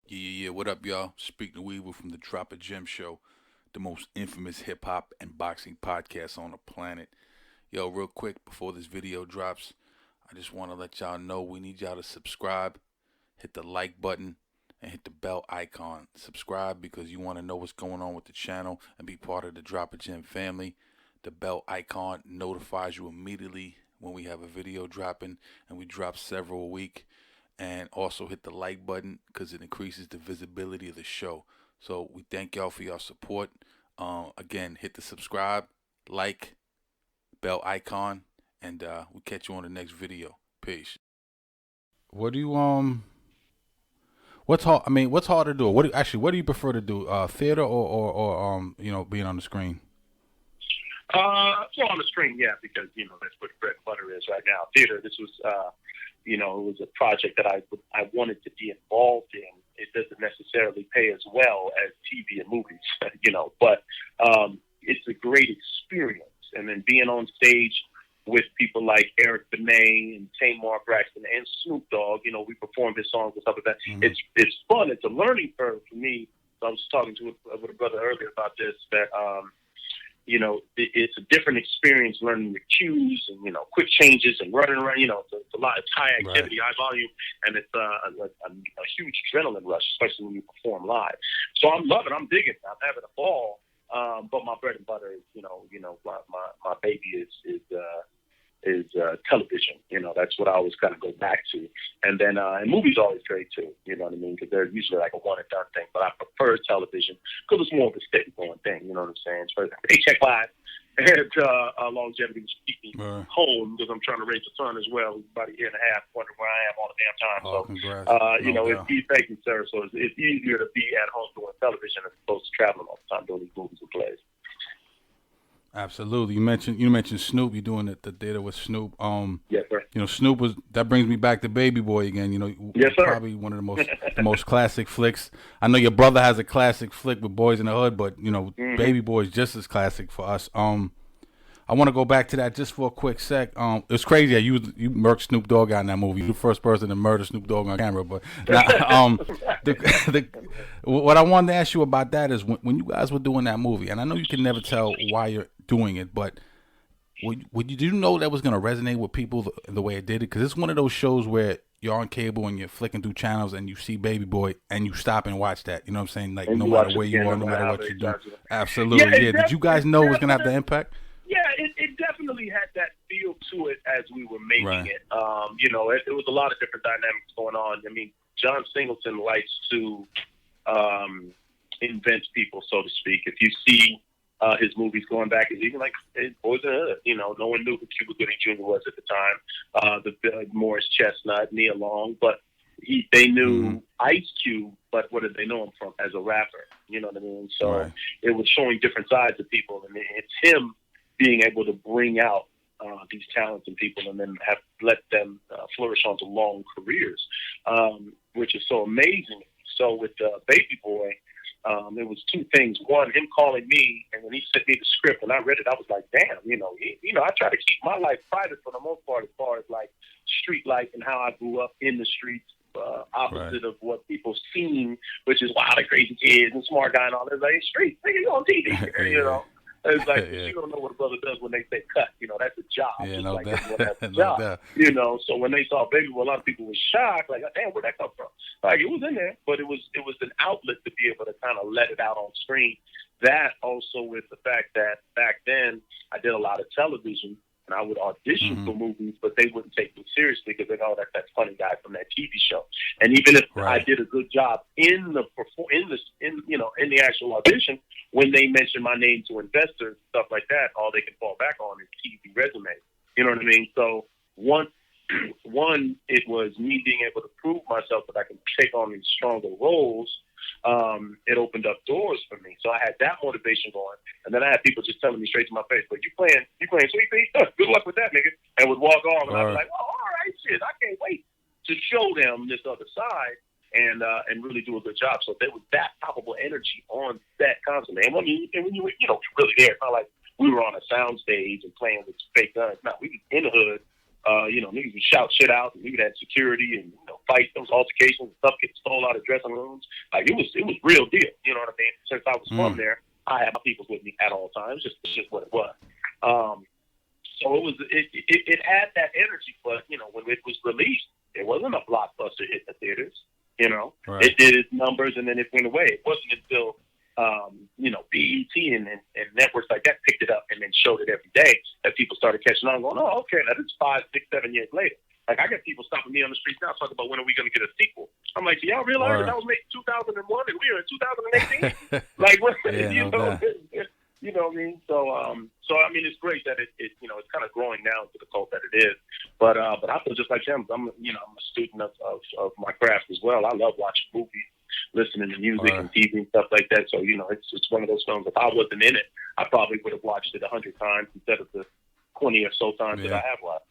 Yeah. What up, y'all? Speak the Weaver from the Drop a Gem Show, the most infamous hip hop and boxing podcast on the planet. Yo, real quick before this video drops, I just want to let y'all know we need y'all to subscribe, hit the like button, and hit the bell icon. Subscribe because you want to know what's going on with the channel and be part of the Drop a Gem family. The bell icon notifies you immediately when we have a video dropping, and we drop several a week. And also hit the like button because it increases the visibility of the show. So we thank y'all for your support. Again, hit the subscribe, like, bell icon, and we'll catch you on the next video. Peace. What do you? What's hard? I mean, what's hard to do? What do you prefer to do? Theater or being on the screen? So on the screen, yeah, because that's what bread and butter is right now. Theater. This was, it was a project that I wanted to be involved in. It doesn't necessarily pay as well as TV and movies, but it's a great experience. And then being on stage with people like Eric Benet and Tamar Braxton and Snoop Dogg, we performed his songs and stuff like that. Mm-hmm. It's fun. It's a learning curve for me. So I was talking with a brother earlier about this that. It's a different experience learning the cues and, quick changes and running around, it's a lot, it's high activity, high volume, and it's a huge adrenaline rush, especially when you perform live. So I'm loving it. I'm digging it. I'm having a ball. But my bread and butter is, my baby is television. That's what I always kind of go back to. And then and movies are always great too. You know what I mean? Because they're usually like a one and done thing. But I prefer television because it's more of a steady going thing. You know what I'm saying? It's for paycheck wise and longevity to keep me home because I'm trying to raise a son as well. He's about a year and a half, wondering where I am all the damn time. Oh, congrats. Thank you, sir. So it's easier to be at home doing television as opposed to traveling all the time doing these movies and plays. Absolutely. You mentioned Snoop. You're doing the theater with Snoop. Yes, sir. Snoop was that brings me back to Baby Boy again. Yes, sir. Probably one of the most classic flicks. I know your brother has a classic flick with Boys in the Hood, but Baby Boy is just as classic for us. I want to go back to that just for a quick sec. It's crazy that you murked Snoop Dogg out in that movie. You're the first person to murder Snoop Dogg on camera. But what I wanted to ask you about that is when you guys were doing that movie, and I know you can never tell why you're doing it, but did you know that was going to resonate with people the way it did it? Because it's one of those shows where you're on cable and you're flicking through channels and you see Baby Boy and you stop and watch that. You know what I'm saying? Like, no matter where you are, no matter what you do. Absolutely. Yeah. Did you guys know it was going to have the impact? Yeah, it definitely had that feel to it as we were making Right. it. It was a lot of different dynamics going on. I mean, John Singleton likes to invent people, so to speak. If you see his movies going back, is even like Boys in the Hood. No one knew who Cuba Gooding Jr. was at the time. The Morris Chestnut, Nia Long, but they knew Ice Cube, but what did they know him from? As a rapper. You know what I mean? So It was showing different sides of people, and it's him being able to bring out these talented people and then let them flourish onto long careers, which is so amazing. So with Baby Boy, it was two things. One, him calling me, and when he sent me the script and I read it, I was like, damn, I try to keep my life private for the most part as far as like street life and how I grew up in the streets. Opposite of what people seen, which is wow, the crazy kids and smart guy and all that. Like street, nigga, you on TV, It's like you don't know what a brother does when they say cut. That's a job. Yeah, no no doubt. That's a job. So when they saw Baby Boy, a lot of people were shocked. Like, damn, where'd that come from? Like, it was in there, but it was an outlet to be able to kind of let it out on screen. That also with the fact that back then I did a lot of television. And I would audition for movies, but they wouldn't take me seriously because they know that's that funny guy from that TV show. And even if I did a good job in the actual audition, when they mention my name to investors, stuff like that, all they can fall back on is TV resume. You know what I mean? So one, it was me being able to prove myself that I can take on these stronger roles. It opened up doors for me. So I had that motivation going. And then I had people just telling me straight to my face, but you playing Sweetpea? Good luck with that, nigga. And would walk off, and I'd be like, oh, all right, shit, I can't wait to show them this other side and really do a good job. So there was that palpable energy on set constantly. And when you you're really there, it's not like we were on a sound stage and playing with fake guns. No, we was in the hood. Niggas would shout shit out, and we would have security and fights, those altercations, stuff getting stolen out of dressing rooms. Like it was real deal. You know what I mean? Since I was from there, I had my peoples with me at all times. It's just what it was. So it had that energy, but you know, when it was released, it wasn't a blockbuster hit in the theaters. You know, right. It did its numbers and then it went away. It wasn't until you know, BET and networks like that picked it up and then showed it every day that people started catching on, going, oh, okay, that is 5, 6, 7 years later. Like I got people stopping me on the streets now talking about when are we going to get a sequel. I'm like, do y'all realize that was made in 2001 and we are in 2018? Like, what? Yeah, you know, you know what I mean? So I mean, it's great that it you know, it's kind of growing now into the cult that it is. But I feel just like him. I'm a student of my craft as well. I love watching movies, listening to music and TV and stuff like that. So you know, it's one of those films. If I wasn't in it, I probably would have watched it 100 times instead of the 20 or so times that I have watched.